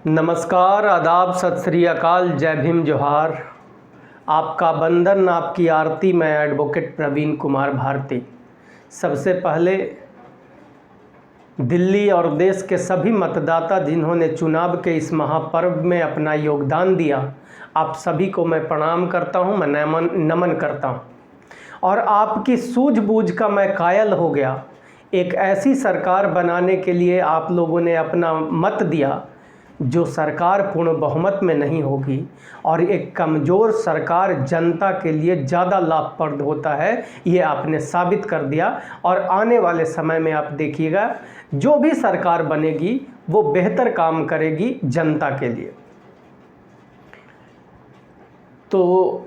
नमस्कार, आदाब, सत श्री अकाल, जय भीम, जोहार। आपका बंदन, आपकी आरती। मैं एडवोकेट प्रवीण कुमार भारती। सबसे पहले दिल्ली और देश के सभी मतदाता जिन्होंने चुनाव के इस महापर्व में अपना योगदान दिया, आप सभी को मैं प्रणाम करता हूं, मैं नमन करता हूं। और आपकी सूझबूझ का मैं कायल हो गया। एक ऐसी सरकार बनाने के लिए आप लोगों ने अपना मत दिया जो सरकार पूर्ण बहुमत में नहीं होगी, और एक कमज़ोर सरकार जनता के लिए ज़्यादा लाभप्रद होता है, ये आपने साबित कर दिया। और आने वाले समय में आप देखिएगा, जो भी सरकार बनेगी वो बेहतर काम करेगी जनता के लिए। तो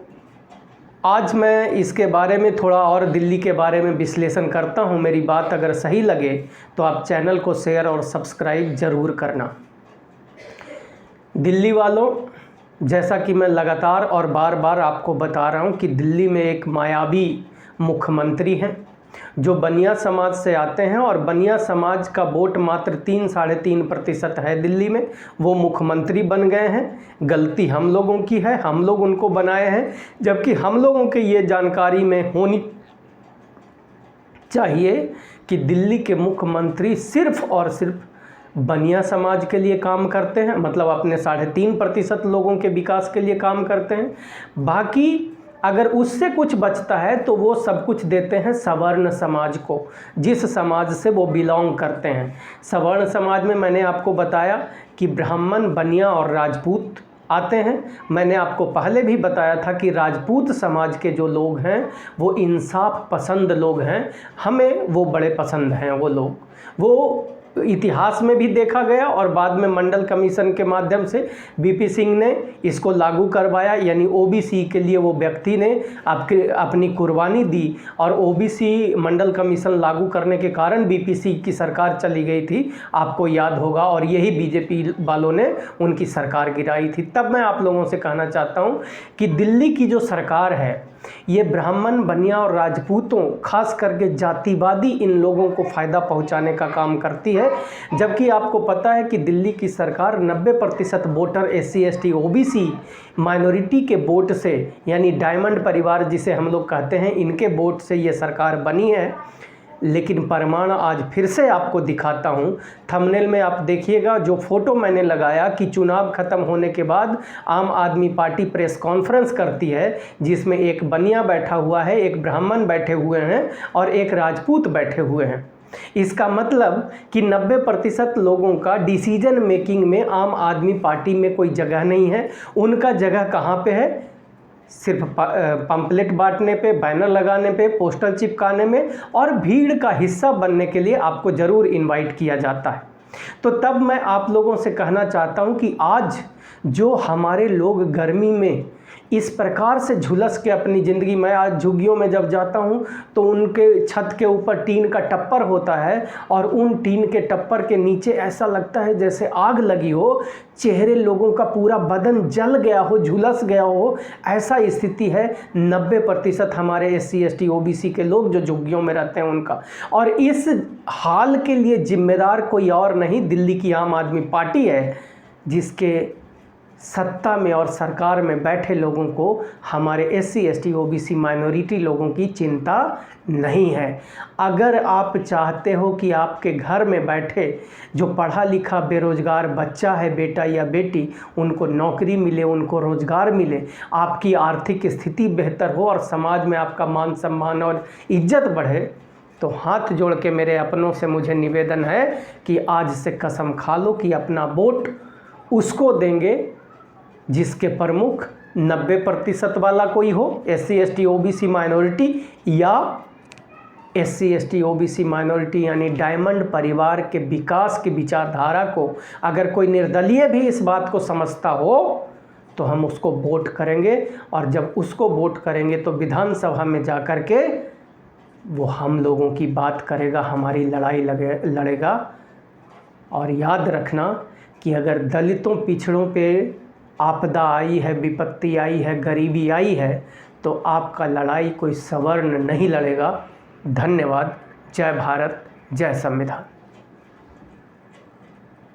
आज मैं इसके बारे में थोड़ा और दिल्ली के बारे में विश्लेषण करता हूँ। मेरी बात अगर सही लगे तो आप चैनल को शेयर और सब्सक्राइब ज़रूर करना। दिल्ली वालों, जैसा कि मैं लगातार और बार बार आपको बता रहा हूं कि दिल्ली में एक मायावी मुख्यमंत्री हैं जो बनिया समाज से आते हैं, और बनिया समाज का वोट मात्र 3-3.5% है दिल्ली में। वो मुख्यमंत्री बन गए हैं। गलती हम लोगों की है, हम लोग उनको बनाए हैं, जबकि हम लोगों के ये जानकारी में होनी चाहिए कि दिल्ली के मुख्यमंत्री सिर्फ और सिर्फ बनिया समाज के लिए काम करते हैं, मतलब अपने 3.5% लोगों के विकास के लिए काम करते हैं। बाकी अगर उससे कुछ बचता है तो वो सब कुछ देते हैं सवर्ण समाज को, जिस समाज से वो बिलोंग करते हैं। सवर्ण समाज में मैंने आपको बताया कि ब्राह्मण, बनिया और राजपूत आते हैं। मैंने आपको पहले भी बताया था कि राजपूत समाज के जो लोग हैं वो इंसाफ पसंद लोग हैं, हमें वो बड़े पसंद हैं। वो लोग, वो इतिहास में भी देखा गया, और बाद में मंडल कमीशन के माध्यम से बीपी सिंह ने इसको लागू करवाया, यानी ओबीसी के लिए वो व्यक्ति ने अपनी कुर्बानी दी, और ओबीसी मंडल कमीशन लागू करने के कारण बीपीसी की सरकार चली गई थी, आपको याद होगा, और यही बीजेपी वालों ने उनकी सरकार गिराई थी। तब मैं आप लोगों से कहना चाहता हूँ कि दिल्ली की जो सरकार है ये ब्राह्मण, बनिया और राजपूतों, खास करके जातिवादी इन लोगों को फ़ायदा पहुंचाने का काम करती है। जबकि आपको पता है कि दिल्ली की सरकार 90% voter SC ST OBC minority के वोट से, यानी डायमंड परिवार जिसे हम लोग कहते हैं, इनके वोट से ये सरकार बनी है। लेकिन प्रमाण आज फिर से आपको दिखाता हूं। थंबनेल में आप देखिएगा जो फोटो मैंने लगाया कि चुनाव खत्म होने के बाद आम आदमी पार्टी प्रेस कॉन्फ्रेंस करती है, जिसमें एक बनिया बैठा हुआ है, एक ब्राह्मण बैठे हुए हैं और एक राजपूत बैठे हुए हैं। इसका मतलब कि 90% लोगों का डिसीजन मेकिंग में आम आदमी पार्टी में कोई जगह नहीं है। उनका जगह कहाँ पे है? सिर्फ पंपलेट बांटने पे, बैनर लगाने पे, पोस्टर चिपकाने में, और भीड़ का हिस्सा बनने के लिए आपको ज़रूर इनवाइट किया जाता है। तो तब मैं आप लोगों से कहना चाहता हूं कि आज जो हमारे लोग गर्मी में इस प्रकार से झुलस के अपनी ज़िंदगी में, आज झुग्गियों में जब जाता हूं तो उनके छत के ऊपर टीन का टप्पर होता है, और उन टीन के टप्पर के नीचे ऐसा लगता है जैसे आग लगी हो, चेहरे लोगों का पूरा बदन जल गया हो, झुलस गया हो, ऐसा स्थिति है 90% हमारे SC ST OBC के लोग जो झुग्गियों में रहते हैं उनका। और इस हाल के लिए जिम्मेदार कोई और नहीं, दिल्ली की आम आदमी पार्टी है, जिसके सत्ता में और सरकार में बैठे लोगों को हमारे SC ST OBC माइनॉरिटी लोगों की चिंता नहीं है। अगर आप चाहते हो कि आपके घर में बैठे जो पढ़ा लिखा बेरोजगार बच्चा है, बेटा या बेटी, उनको नौकरी मिले, उनको रोजगार मिले, आपकी आर्थिक स्थिति बेहतर हो और समाज में आपका मान सम्मान और इज्जत बढ़े, तो हाथ जोड़ के मेरे अपनों से मुझे निवेदन है कि आज से कसम खा लो कि अपना वोट उसको देंगे जिसके प्रमुख 90% वाला कोई हो, SC ST OBC माइनॉरिटी या SC ST OBC माइनॉरिटी यानी डायमंड परिवार के विकास की विचारधारा को अगर कोई निर्दलीय भी इस बात को समझता हो तो हम उसको वोट करेंगे। और जब उसको वोट करेंगे तो विधानसभा में जा कर के वो हम लोगों की बात करेगा, हमारी लड़ाई लड़ेगा। और याद रखना कि अगर दलितों, पिछड़ों पे आपदा आई है, विपत्ति आई है, गरीबी आई है, तो आपका लड़ाई कोई सवर्ण नहीं लड़ेगा। धन्यवाद। जय भारत, जय संविधान।